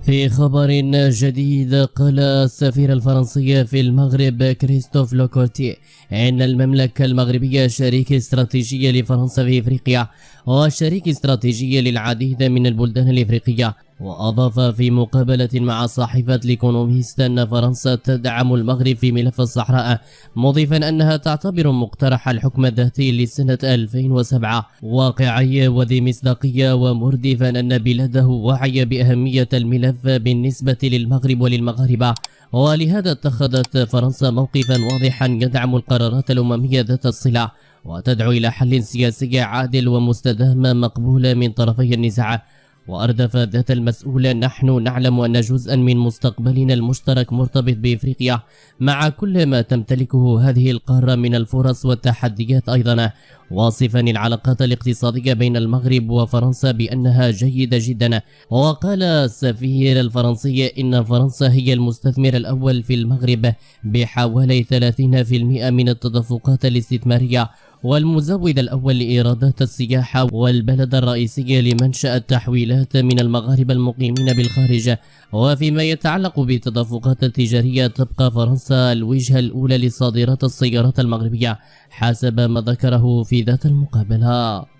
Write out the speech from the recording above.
في خبر جديد، قال السفير الفرنسي في المغرب كريستوف لوكورتي إن المملكة المغربية شريك استراتيجي لفرنسا في إفريقيا وشريك استراتيجي للعديد من البلدان الإفريقية. وأضاف في مقابلة مع صحيفة ليكونوميست أن فرنسا تدعم المغرب في ملف الصحراء، مضيفا أنها تعتبر مقترح الحكم الذاتي لسنة 2007 واقعي وذي مصداقية، ومردفا أن بلاده واعية بأهمية الملف بالنسبة للمغرب وللمغاربة، ولهذا اتخذت فرنسا موقفا واضحا يدعم القرارات الأممية ذات الصلة وتدعو إلى حل سياسي عادل ومستدام مقبول من طرفي النزاع. وأردف ذات المسؤول: نحن نعلم أن جزءا من مستقبلنا المشترك مرتبط بإفريقيا مع كل ما تمتلكه هذه القارة من الفرص والتحديات أيضا، واصفا العلاقات الاقتصادية بين المغرب وفرنسا بأنها جيدة جدا. وقال السفير الفرنسي إن فرنسا هي المستثمر الأول في المغرب بحوالي 30% من التدفقات الاستثمارية، والمزود الأول لإيرادات السياحة، والبلد الرئيسي لمنشأ التحويلات من المغاربة المقيمين بالخارج. وفيما يتعلق بالتدفقات التجارية، تبقى فرنسا الوجهة الأولى لصادرات السيارات المغربية حسب ما ذكره في ذات المقابلة.